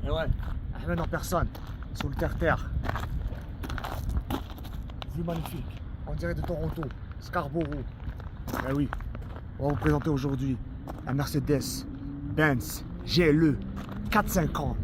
Et ouais, Ahmed en personne, sur le terre-terre. Vue magnifique, on dirait de Toronto, Scarborough. Eh oui, on va vous présenter aujourd'hui la Mercedes-Benz GLE 450.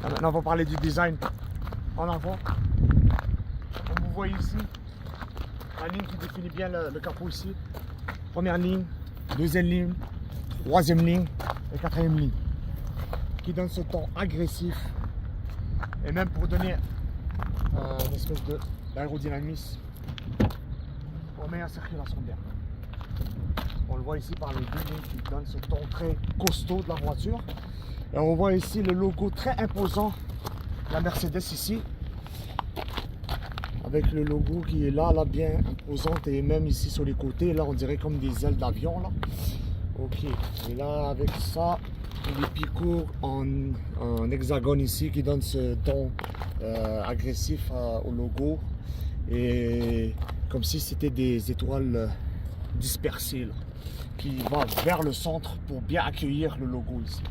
Maintenant, on va parler du design en avant. Comme vous voyez ici, la ligne qui définit bien le capot ici. Première ligne, deuxième ligne, troisième ligne et quatrième ligne. Qui donne ce ton agressif. Et même pour donner une espèce d'aérodynamisme pour une meilleure circulation d'air. On le voit ici par les deux lignes qui donnent ce ton très costaud de la voiture. Et on voit ici le logo très imposant de la Mercedes ici. Avec le logo qui est là bien imposante. Et même ici sur les côtés, là on dirait comme des ailes d'avion là. Ok, et là avec ça, les picots en hexagone ici qui donnent ce ton agressif au logo. Et comme si c'était des étoiles dispersées là, qui vont vers le centre pour bien accueillir le logo ici.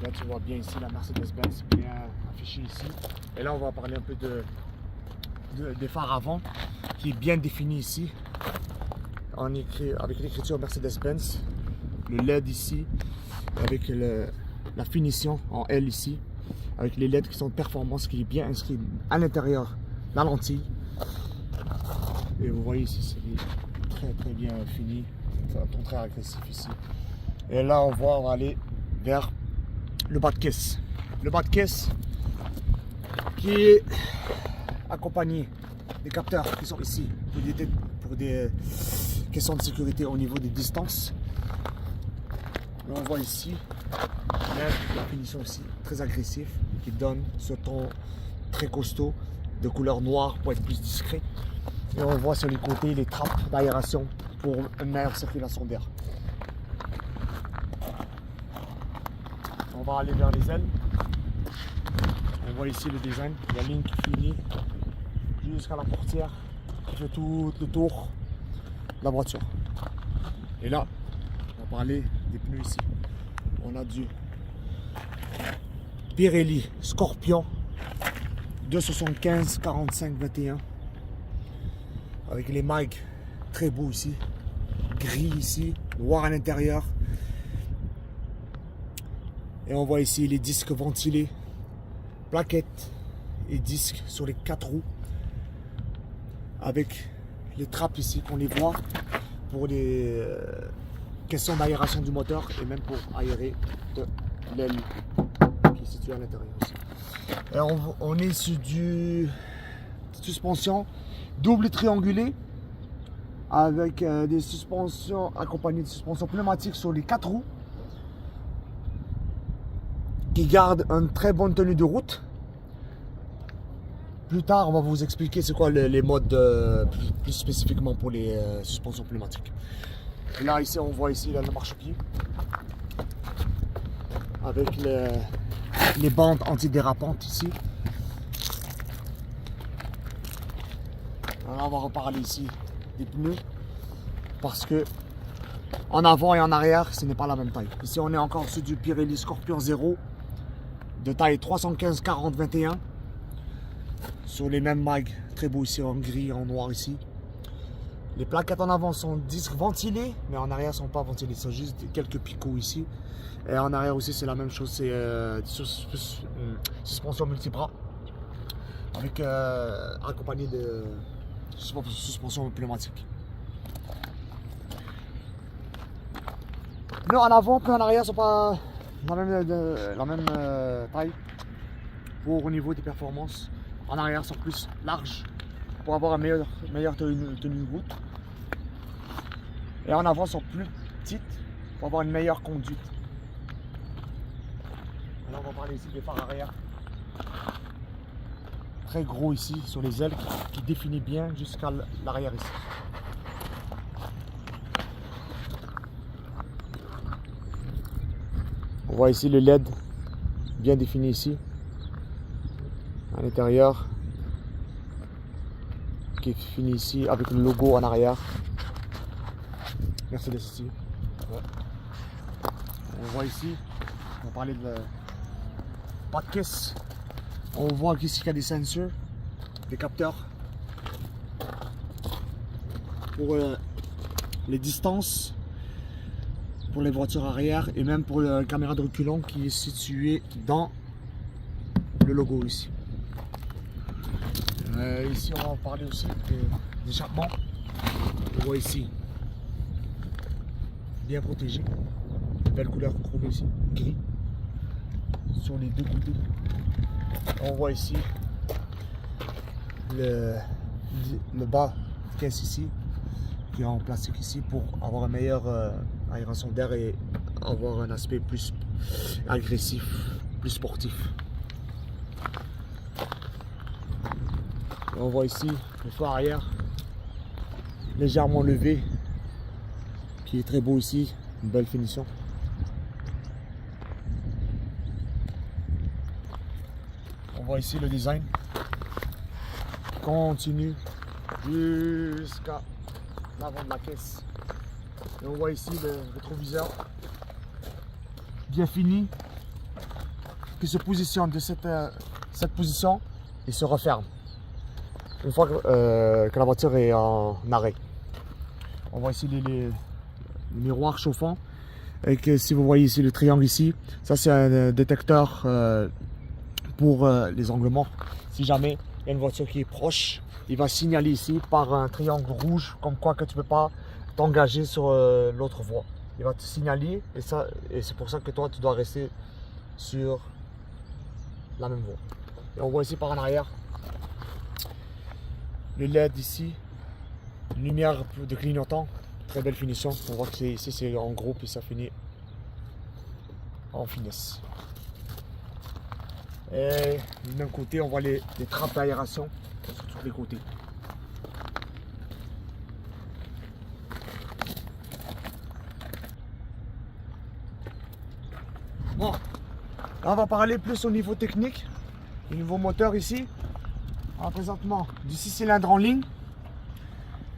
Et là tu vois bien ici la Mercedes-Benz bien affichée ici. Et là on va parler un peu des phares avant qui est bien défini ici avec l'écriture Mercedes-Benz, le LED ici avec la finition en L ici avec les LED qui sont de performance qui est bien inscrit à l'intérieur la lentille. Et vous voyez ici c'est très bien fini, c'est un ton très agressif ici. Et là on va aller vers le bas de caisse. Le bas de caisse qui est accompagné des capteurs qui sont ici pour des questions de sécurité au niveau des distances. Et on voit ici la finition aussi très agressive qui donne ce ton très costaud de couleur noire pour être plus discret. Et on voit sur les côtés les trappes d'aération pour une meilleure circulation d'air. On va aller vers les ailes. On voit ici le design, la ligne qui finit jusqu'à la portière qui fait tout le tour de la voiture. Et là, on va parler des pneus ici. On a du Pirelli Scorpion 275 45 21 avec les mags très beaux ici, gris ici, noir à l'intérieur. Et on voit ici les disques ventilés, plaquettes et disques sur les 4 roues avec les trappes ici qu'on les voit pour les questions d'aération du moteur et même pour aérer de l'aile qui est située à l'intérieur aussi. Alors on est sur du suspension double triangulé avec des suspensions accompagnées de suspensions pneumatiques sur les 4 roues qui gardent une très bonne tenue de route. Plus tard, on va vous expliquer c'est quoi les modes plus spécifiquement pour les suspensions pneumatiques. Et là, ici, on voit ici là, le marchepied avec les bandes antidérapantes ici. Alors, on va reparler ici des pneus parce que en avant et en arrière, ce n'est pas la même taille. Ici, on est encore sur du Pirelli Scorpion 0 de taille 315 40 21 sur les mêmes mags, très beau ici en gris, en noir ici. Les plaquettes en avant sont disques ventilés, mais en arrière sont pas ventilés, sont juste quelques picots ici. Et en arrière aussi c'est la même chose, c'est suspension multibras avec accompagné suspension pneumatique. Pneus en avant, pneus en arrière sont pas la même taille pour au niveau des performances. En arrière sont plus larges pour avoir une meilleure tenue de route. Et en avant sont plus petites pour avoir une meilleure conduite. Alors on va parler ici des phares arrière. Très gros ici sur les ailes qui définit bien jusqu'à l'arrière ici. On voit ici le LED bien défini ici. À l'intérieur. Qui est fini ici avec le logo en arrière. Mercedes ici. Ouais. On voit ici, on va parler de pas de caisse. On voit ici qu'il y a des sensors, des capteurs pour les distances, pour les voitures arrière et même pour la caméra de reculant qui est située dans le logo ici. Ici on va parler aussi des échappements. On voit ici, bien protégé, belle couleur chromée ici, gris, sur les deux côtés. On voit ici le bas de caisse ici, qui est en plastique ici pour avoir une meilleure aération d'air et avoir un aspect plus agressif, plus sportif. On voit ici le feu arrière légèrement levé qui est très beau ici, une belle finition. On voit ici le design qui continue jusqu'à l'avant de la caisse. Et on voit ici le rétroviseur bien fini qui se positionne de cette position et se referme une fois que la voiture est en arrêt. On voit ici les miroirs chauffants et que si vous voyez ici le triangle ici, ça c'est un détecteur pour les angles morts. Si jamais il y a une voiture qui est proche, il va signaler ici par un triangle rouge comme quoi que tu ne peux pas t'engager sur l'autre voie. Il va te signaler et c'est pour ça que toi tu dois rester sur la même voie. Et on voit ici par en arrière le LED ici, une lumière de clignotant, très belle finition. On voit que ici c'est en gros puis ça finit en finesse. Et du même côté, on voit les trappes d'aération sur tous les côtés. Bon, là on va parler plus au niveau technique, du nouveau moteur ici. Alors, présentement, du 6 cylindres en ligne,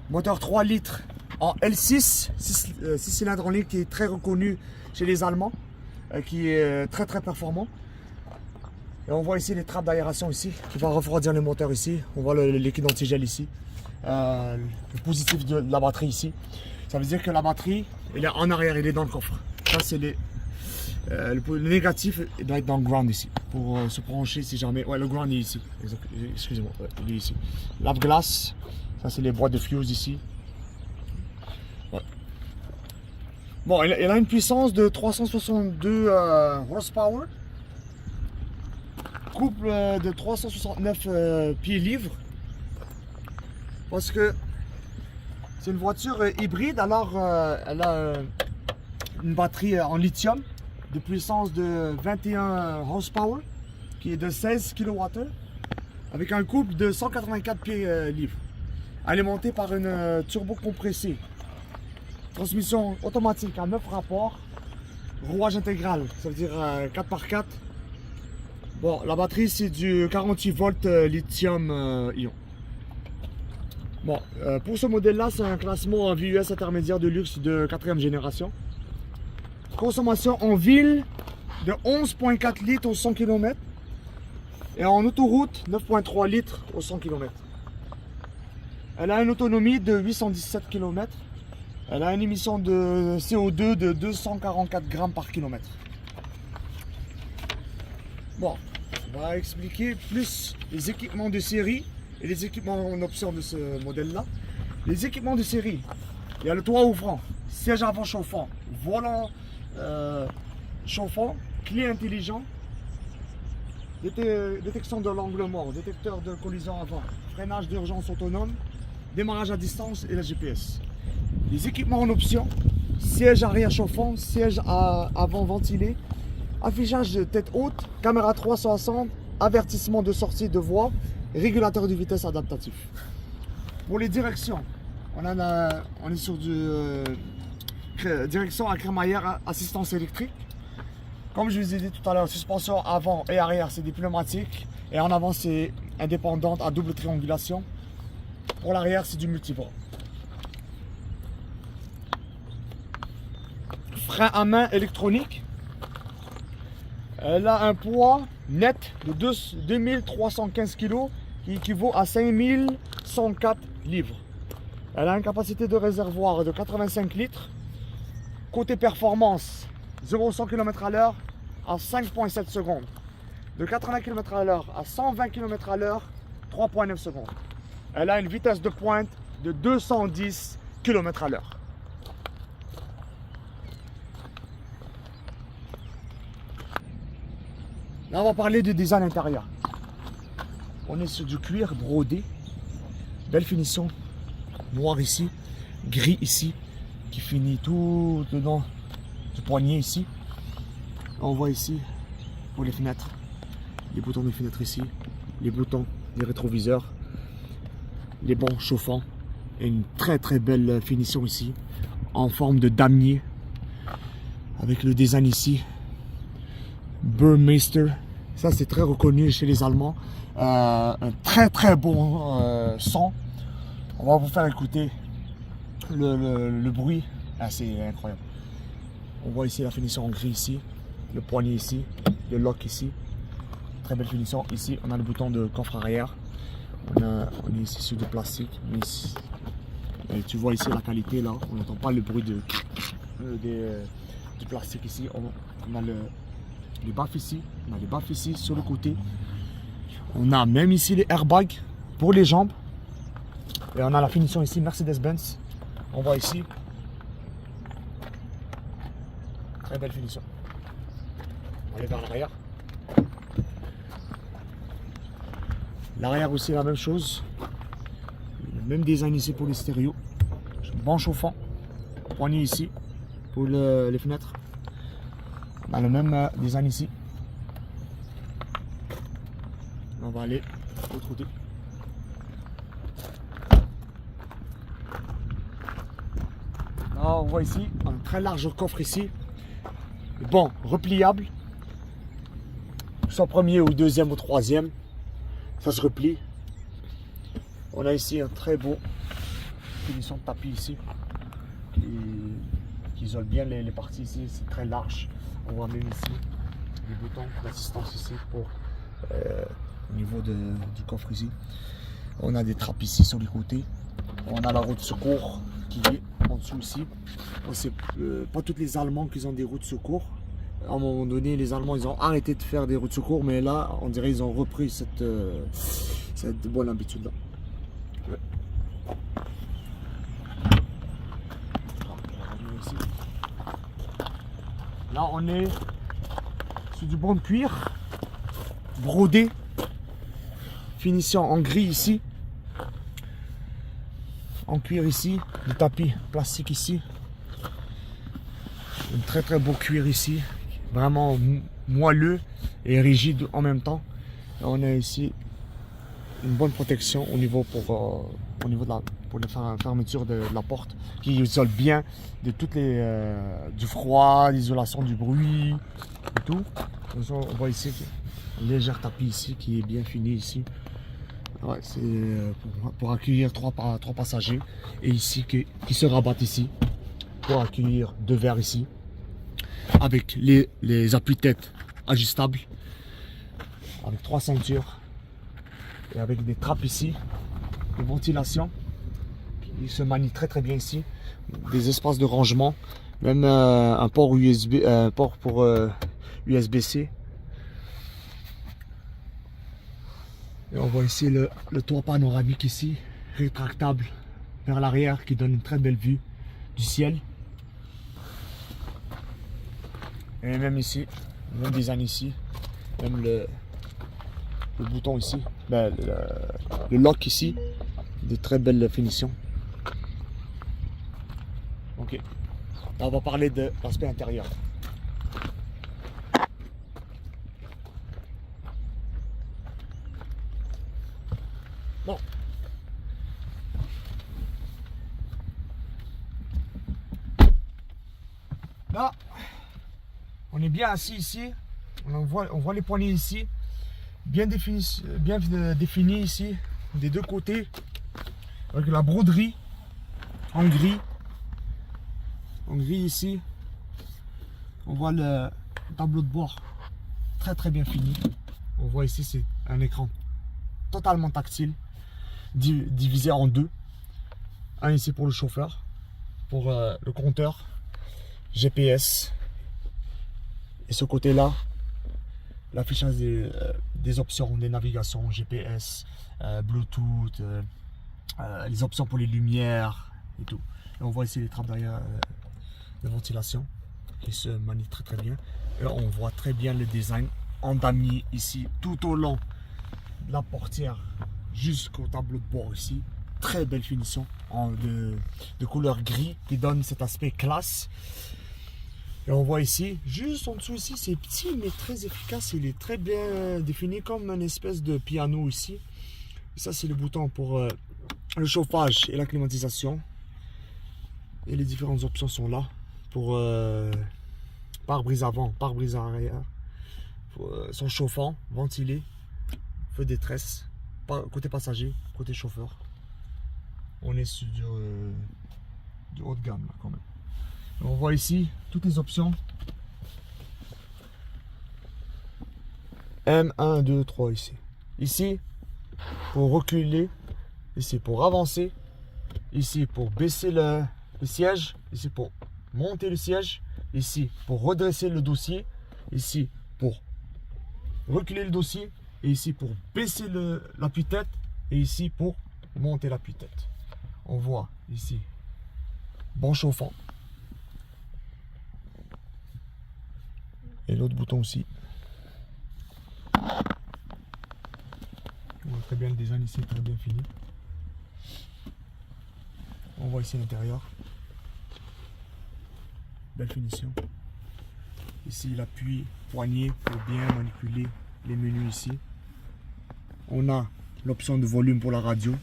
moteur 3 litres en L6, 6 cylindres en ligne qui est très reconnu chez les Allemands, qui est très performant. Et on voit ici les trappes d'aération ici, qui va refroidir le moteur ici. On voit le liquide antigel ici, le positif de la batterie ici. Ça veut dire que la batterie, elle est en arrière, elle est dans le coffre. Ça c'est le négatif, il doit être dans le ground ici, pour se brancher si jamais. Ouais, le ground est ici, excusez-moi, ouais, il est ici. Lave-glace, ça c'est les boîtes de fuse ici. Ouais. Bon, elle a une puissance de 362 horsepower, couple de 369 pieds-livres, parce que c'est une voiture hybride, alors elle a une batterie en lithium de puissance de 21 horsepower qui est de 16 kWh avec un couple de 184 pieds-livres alimenté par une turbo compressée, transmission automatique à 9 rapports, rouage intégral, ça veut dire 4x4. Bon, la batterie c'est du 48 volts lithium ion. Bon, pour ce modèle là c'est un classement en VUS intermédiaire de luxe de 4e génération. Consommation en ville de 11,4 litres au 100 km et en autoroute 9,3 litres au 100 km. Elle a une autonomie de 817 km. Elle a une émission de CO2 de 244 grammes par kilomètre. Bon, on va expliquer plus les équipements de série et les équipements en option de ce modèle-là. Les équipements de série, il y a le toit ouvrant, siège avant chauffant, volant chauffant, clé intelligent, détection de l'angle mort, détecteur de collision avant, freinage d'urgence autonome, démarrage à distance et la GPS. Les équipements en option, siège arrière chauffant, siège avant ventilé, affichage de tête haute, caméra 360, avertissement de sortie de voie, régulateur de vitesse adaptatif. Pour les directions, on est sur direction à crémaillère assistance électrique. Comme je vous ai dit tout à l'heure, suspension avant et arrière, c'est des pneumatiques. Et en avant, c'est indépendante à double triangulation. Pour l'arrière, c'est du multibras. Frein à main électronique. Elle a un poids net de 2315 kg qui équivaut à 5104 livres. Elle a une capacité de réservoir de 85 litres. Côté performance, 0-100 km/h à 5,7 secondes. De 80 km/h à 120 km/h, 3,9 secondes. Elle a une vitesse de pointe de 210 km/h. Là, on va parler du design intérieur. On est sur du cuir brodé. Belle finition. Noir ici, gris ici, qui finit tout dedans du poignet ici. On voit ici pour les fenêtres, les boutons des fenêtres ici, les boutons des rétroviseurs, les bancs chauffants et une très belle finition ici en forme de damier avec le design ici Burmeister. Ça, c'est très reconnu chez les Allemands. Un très bon son. On va vous faire écouter le bruit. Ah, c'est incroyable. On voit ici la finition en gris ici, le poignet ici, le lock ici. Très belle finition. Ici, on a le bouton de coffre arrière. On est ici sur du plastique. Ici, et tu vois ici la qualité là. On n'entend pas le bruit du plastique ici. On a les baffes ici. On a les baffes ici sur le côté. On a même ici les airbags pour les jambes. Et on a la finition ici Mercedes-Benz. On voit ici. Très belle finition. On va aller vers l'arrière. L'arrière aussi la même chose. Le même design ici pour les stéréos. Banc chauffant. Poignée ici pour les fenêtres. On a le même design ici. On va aller de l'autre côté. Là, on voit ici un très large coffre ici. Bon, repliable. Soit premier ou deuxième ou troisième. Ça se replie. On a ici un très beau finition de tapis ici. Qui isole bien les parties ici. C'est très large. On voit même ici les boutons d'assistance ici pour au niveau du coffre ici. On a des trappes ici sur les côtés. On a la roue de secours qui est en dessous ici. C'est pas tous les Allemands qui ont des roues de secours. À un moment donné, les Allemands ils ont arrêté de faire des roues de secours, mais là, on dirait qu'ils ont repris cette bonne habitude là. Ouais. Là, on est sur du banc de cuir brodé, finition en gris ici, en cuir ici, du tapis plastique ici, un très beau cuir ici, vraiment moelleux et rigide en même temps. Et on a ici une bonne protection au niveau de la fermeture de la porte, qui isole bien de toutes du froid, l'isolation du bruit et tout. On voit ici un léger tapis ici qui est bien fini ici. Ouais, c'est pour accueillir trois passagers, et ici qui se rabattent ici pour accueillir 2 verres ici avec les appuis-têtes ajustables avec 3 ceintures et avec des trappes ici de ventilation qui se manient très bien ici, des espaces de rangement, même un port USB, un port pour USB-C. Et on voit ici le toit panoramique ici, rétractable vers l'arrière, qui donne une très belle vue du ciel. Et même ici, même design ici, même le bouton ici, ben, le lock ici, de très belles finitions. Ok, là, on va parler de l'aspect intérieur. Bon. Là, on est bien assis ici. On voit les poignées ici, bien définies ici, des deux côtés, avec la broderie en gris. En gris ici, on voit le tableau de bord très bien fini. On voit ici, c'est un écran totalement tactile, divisé en deux. Un ici pour le chauffeur, pour le compteur GPS. Et ce côté-là, l'affichage des options, des navigations, GPS, Bluetooth, les options pour les lumières et tout. Et on voit ici les trappes derrière de ventilation qui se manient très bien. Et on voit très bien le design en damier ici, tout au long de la portière jusqu'au tableau de bord ici. Très belle finition de couleur gris qui donne cet aspect classe. Et on voit ici, juste en dessous ici, c'est petit mais très efficace. Il est très bien défini comme une espèce de piano ici. Et ça, c'est le bouton pour le chauffage et la climatisation. Et les différentes options sont là pour pare-brise avant, pare-brise arrière, son chauffant, ventilé, feu détresse, côté passager, côté chauffeur. On est sur du haut de gamme là quand même. Et on voit ici toutes les options. M1, 2, 3 ici. Ici pour reculer, ici pour avancer, ici pour baisser le siège, ici pour monter le siège, ici pour redresser le dossier, ici pour reculer le dossier, et ici pour baisser l'appui-tête, et ici pour monter l'appui-tête. On voit ici bon chauffant. Et l'autre bouton aussi. On voit très bien le design ici, très bien fini. On voit ici l'intérieur. Belle finition. Ici l'appui poignet pour bien manipuler les menus ici. On a l'option de volume pour la radio.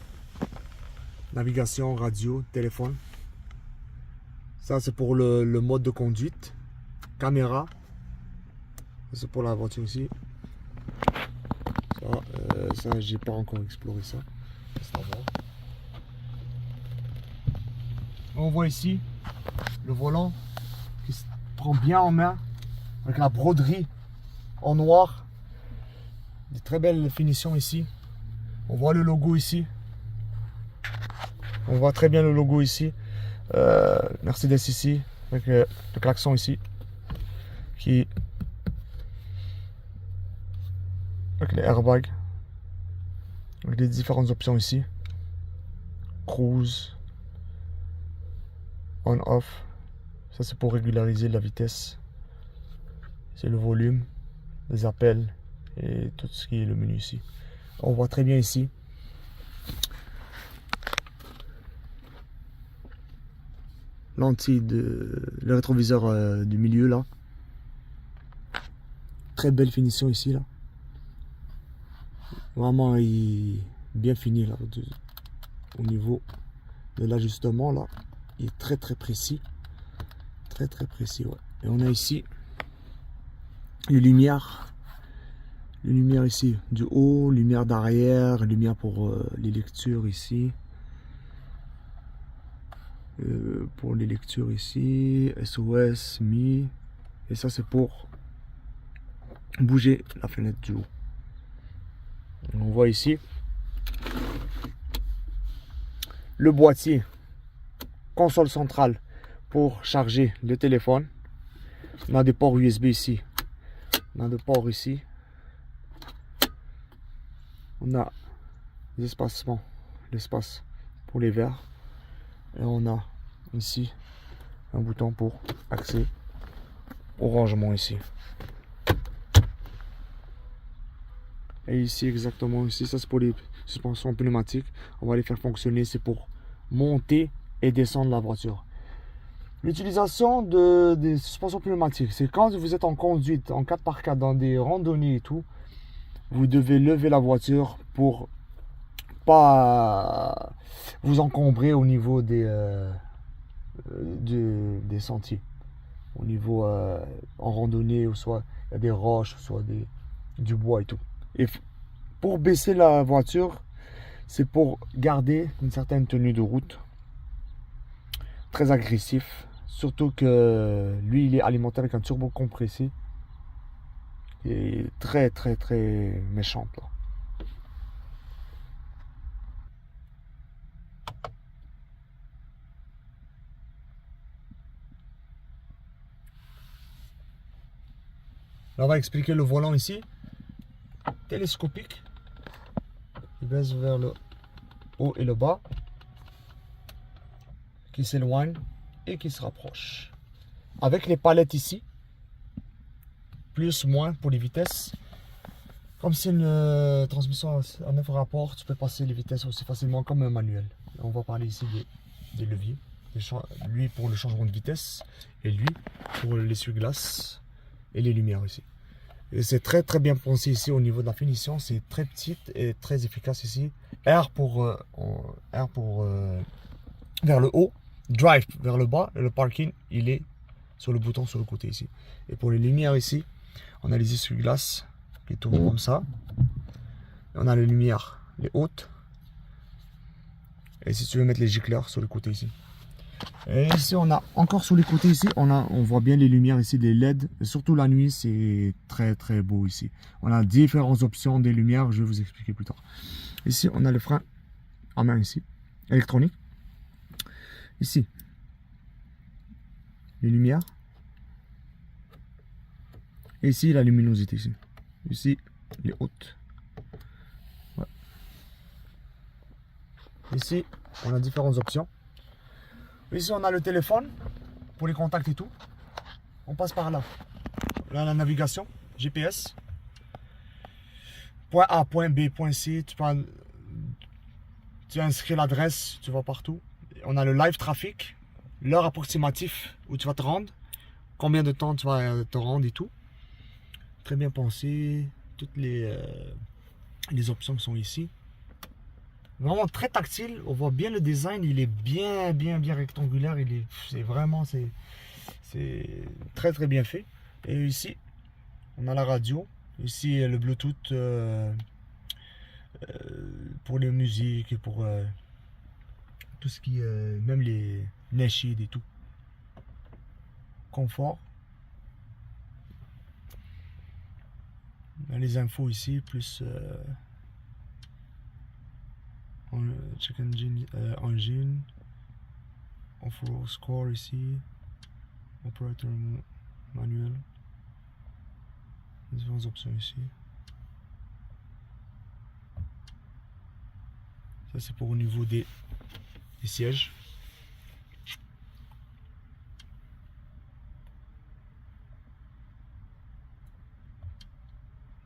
Navigation, radio, téléphone. Ça c'est pour le mode de conduite. Caméra. C'est pour la voiture ici. Ça j'ai pas encore exploré ça. On voit ici le volant qui se prend bien en main avec la broderie en noir. Des très belles finitions ici. On voit le logo ici. On voit très bien le logo ici. Mercedes ici avec le klaxon ici qui avec les airbags, avec les différentes options ici, cruise, on off, ça c'est pour régulariser la vitesse, c'est le volume, les appels et tout ce qui est le menu ici. On voit très bien ici lentille le rétroviseur du milieu là, très belle finition ici là. Vraiment, il est bien fini là, au niveau de l'ajustement là, il est très précis, très précis, ouais. Et on a ici les lumières ici du haut, lumière d'arrière, lumière pour les lectures ici, pour les lectures ici, SOS, Mi, et ça c'est pour bouger la fenêtre du haut. On voit ici le boîtier console centrale pour charger le téléphone. On a des ports USB ici. On a des ports ici. On a l'espacement, l'espace pour les verres. Et on a ici un bouton pour accès au rangement ici. Et ici exactement ici, ça c'est pour les suspensions pneumatiques. On va les faire fonctionner, c'est pour monter et descendre la voiture. L'utilisation des suspensions pneumatiques, c'est quand vous êtes en conduite, en 4x4, dans des randonnées et tout, vous devez lever la voiture pour pas vous encombrer au niveau des sentiers. Au niveau en randonnée, ou soit il y a des roches, soit du bois et tout. Et pour baisser la voiture, c'est pour garder une certaine tenue de route. Très agressif. Surtout que lui, il est alimenté avec un turbo compressé. Et très très très méchante là. Là, on va expliquer le volant ici. Télescopique. Il baisse vers le haut et le bas. Qui s'éloigne et qui se rapproche. Avec les palettes ici. Plus, moins pour les vitesses. Comme c'est une transmission à 9 rapports, tu peux passer les vitesses aussi facilement comme un manuel. On va parler ici des leviers. Lui pour le changement de vitesse et lui pour l'essuie-glace et les lumières ici. Et c'est très très bien pensé ici au niveau de la finition. C'est très petite et très efficace ici. R pour vers le haut, drive vers le bas et le parking il est sur le bouton sur le côté ici. Et pour les lumières ici, on a les essuie-glaces qui tournent comme ça. Et on a les lumières, les hautes. Et si tu veux mettre les gicleurs sur le côté ici. Et ici on a encore sur les côtés ici, on voit bien les lumières ici, des LED. Et surtout la nuit, c'est très très beau ici. On a différentes options des lumières, je vais vous expliquer plus tard. Ici on a le frein à main ici, électronique. Ici, les lumières. Et ici la luminosité ici. Ici les hautes. Ouais. Ici on a différentes options. Ici on a le téléphone pour les contacts et tout. On passe par là. Là la navigation, GPS. Point A, point B, point C. Tu inscris l'adresse, tu vas partout. On a le live trafic, l'heure approximative où tu vas te rendre, combien de temps tu vas te rendre et tout. Très bien pensé. Toutes les options qui sont ici. Vraiment très tactile. On voit bien le design. Il est bien rectangulaire. C'est très très bien fait. Et ici, on a la radio. Ici, le Bluetooth pour les musiques et pour tout ce qui est, même les nasheed et tout. Confort. On a les infos ici, plus check engine, info score ici, operator manuel, différentes options ici. Ça c'est pour au niveau des sièges.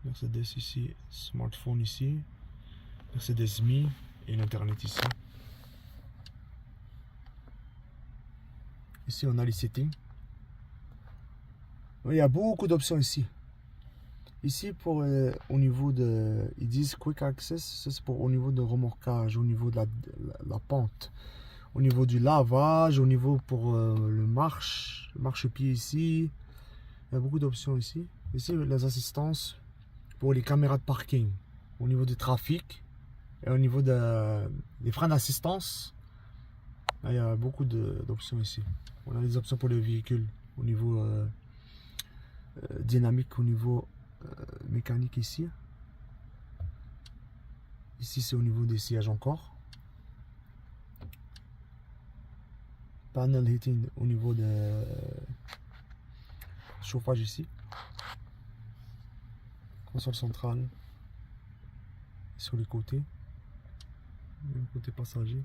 Mercedes ici, smartphone ici, Mercedes Me et l'internet ici. Ici on a les settings. Il y a beaucoup d'options ici. Ici pour au niveau de, ils disent quick access, ça c'est pour au niveau de remorquage, au niveau de la pente, au niveau du lavage, au niveau pour le marche-pied ici. Il y a beaucoup d'options ici. Ici les assistances pour les caméras de parking, au niveau du trafic et au niveau des freins d'assistance. Il y a beaucoup d'options ici. On a des options pour les véhicules au niveau dynamique, au niveau mécanique ici. Ici c'est au niveau des sièges encore. Panel heating au niveau de chauffage ici. Console centrale. sur les côtés. Le côté passager.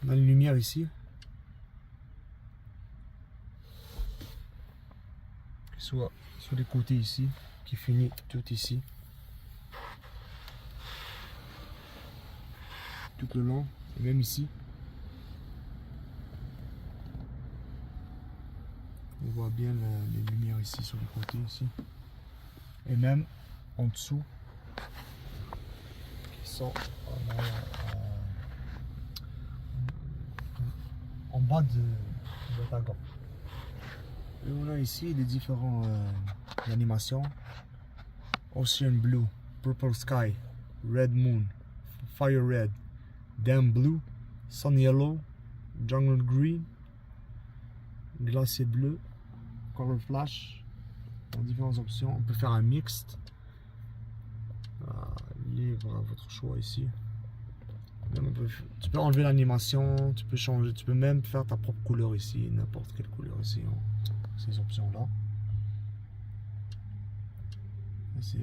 On a une lumière ici. Soit sur les côtés ici, qui finit tout ici. Tout le long, et même ici. On voit bien les lumières ici sur les côtés ici. Et même en dessous, qui sont en bas de l'Otagon. Et on a ici les différents animations. Ocean Blue, Purple Sky, Red Moon, Fire Red, Dam Blue, Sun Yellow, Jungle Green, Glacier Bleu, Color Flash. Dans différentes options. On peut faire un mixte. Livre à votre choix ici. Tu peux enlever l'animation, tu peux changer, tu peux même faire ta propre couleur ici, n'importe quelle couleur ici, ces options là. C'est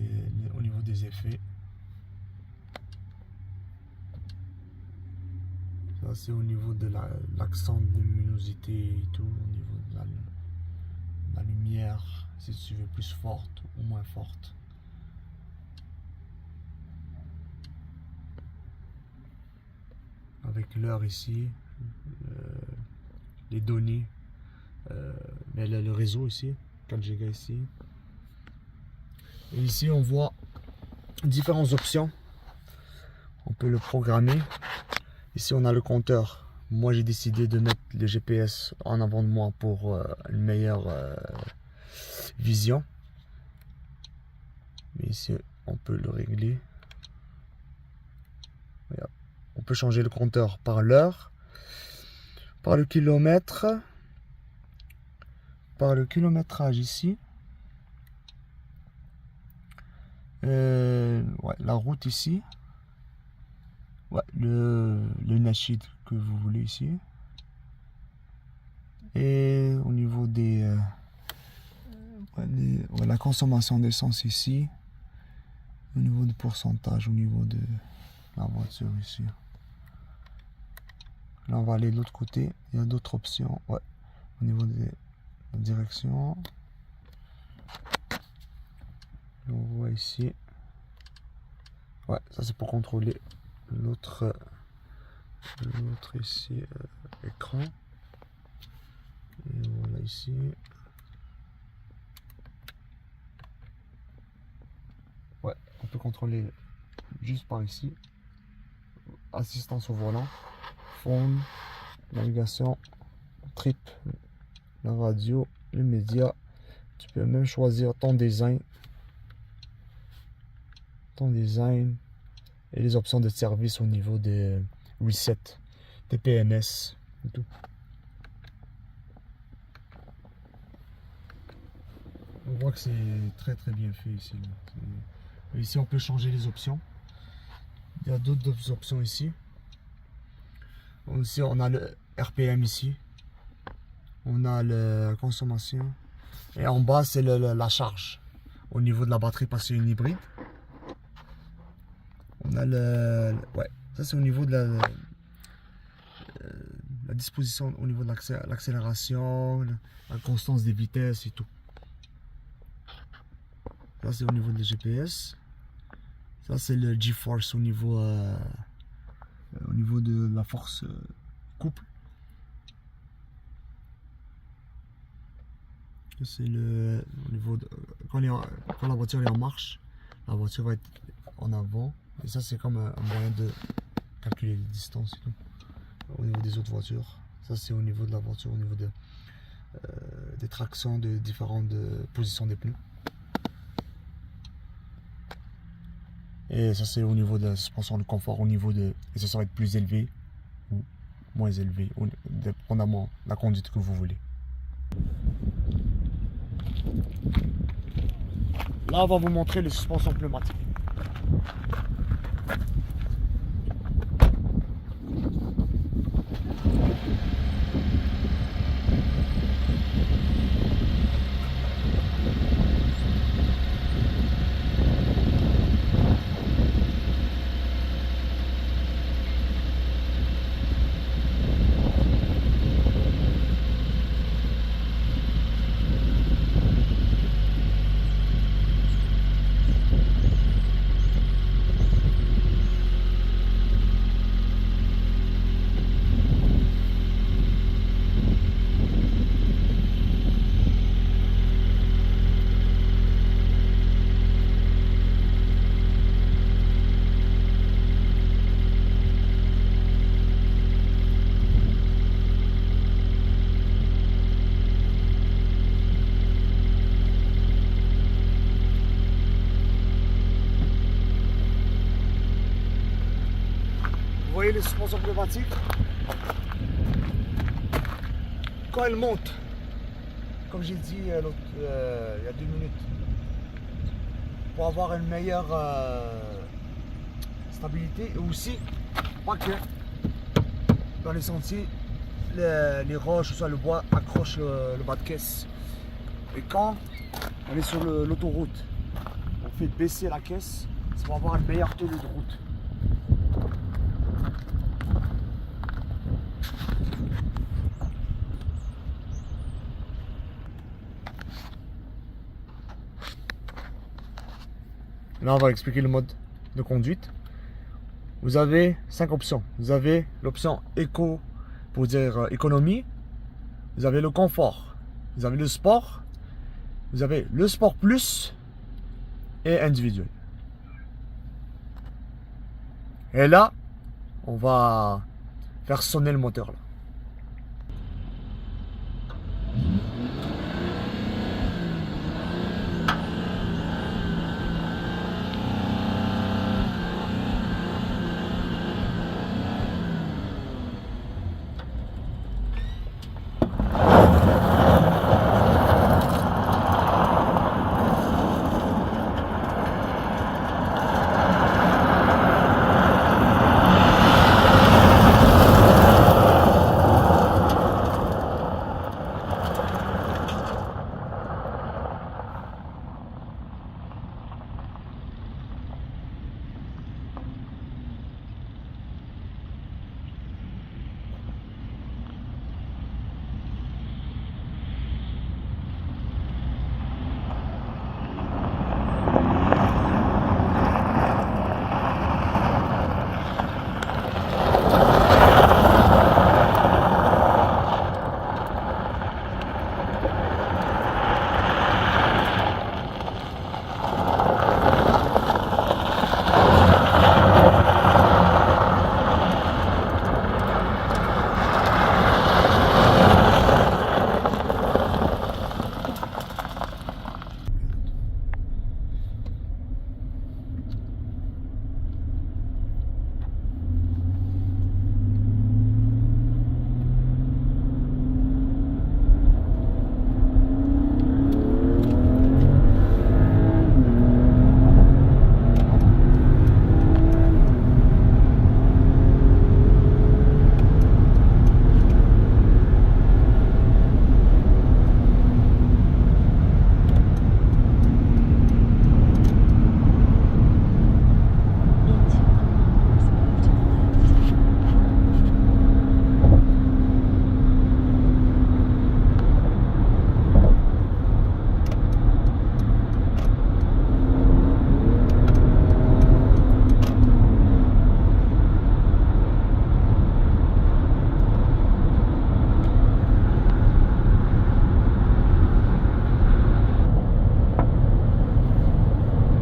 au niveau des effets. Ça c'est au niveau de l'accent de luminosité et tout, au niveau de la lumière, si tu veux plus forte ou moins forte. Avec l'heure ici, les données, mais le réseau ici, 4 Go ici. Et ici on voit différentes options. On peut le programmer. Ici on a le compteur. Moi j'ai décidé de mettre le GPS en avant de moi pour une meilleure vision. Mais ici on peut le régler. Regarde. On peut changer le compteur par l'heure, par le kilomètre, par le kilométrage ici. Ouais, la route ici. Ouais, le Nashid que vous voulez ici. Et au niveau des la consommation d'essence ici. Au niveau du pourcentage, au niveau de la voiture ici. Là on va aller de l'autre côté, il y a d'autres options, ouais, au niveau de la direction. On voit ici, ouais, ça c'est pour contrôler l'autre ici écran. Et voilà ici. Ouais, on peut contrôler juste par ici. Assistance au volant. Phone, navigation, trip, la radio, les médias. Tu peux même choisir ton design et les options de service au niveau des resets, des PMS et tout. On voit que c'est très bien fait ici. Ici on peut changer les options. Il y a d'autres options ici. Aussi, on a le RPM ici. On a la consommation. Et en bas, c'est la charge. Au niveau de la batterie, parce que c'est une hybride. On a ouais, ça c'est au niveau de la disposition, au niveau de l'accélération, la constance des vitesses et tout. Ça c'est au niveau de GPS. Ça c'est le G-Force au niveau de la force couple. C'est au niveau de, quand la voiture est en marche, la voiture va être en avant. Et ça c'est comme un moyen de calculer les distances et tout. Au niveau des autres voitures. Ça c'est au niveau de la voiture, au niveau des tractions, de différentes positions des pneus. Et ça c'est au niveau de la suspension, le confort, au niveau de, et ça va être plus élevé ou moins élevé, dépendamment de la conduite que vous voulez. Là on va vous montrer les suspensions pneumatiques. voyez les suspensions pneumatiques, quand elles montent, comme j'ai dit il y a 2 minutes, pour avoir une meilleure stabilité, et aussi, pas que dans les sentiers, les roches, soit le bois, accrochent le bas de caisse. Et quand on est sur l'autoroute, on fait baisser la caisse, ça va avoir une meilleure tenue de route. Là, on va expliquer le mode de conduite. Vous avez 5 options. Vous avez l'option éco, pour dire économie. Vous avez le confort. Vous avez le sport. Vous avez le sport plus et individuel. Et là, on va faire sonner le moteur là.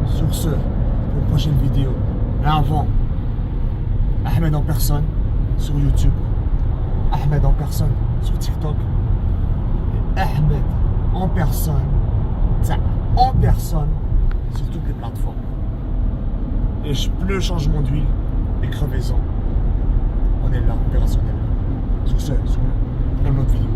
Sur ce, pour une prochaine vidéo. Et avant, Ahmed en personne sur YouTube, Ahmed en personne sur TikTok, et Ahmed en personne sur toutes les plateformes. Et le changement d'huile et crevaison, on est là, opérationnel. Sur ce, pour une autre vidéo.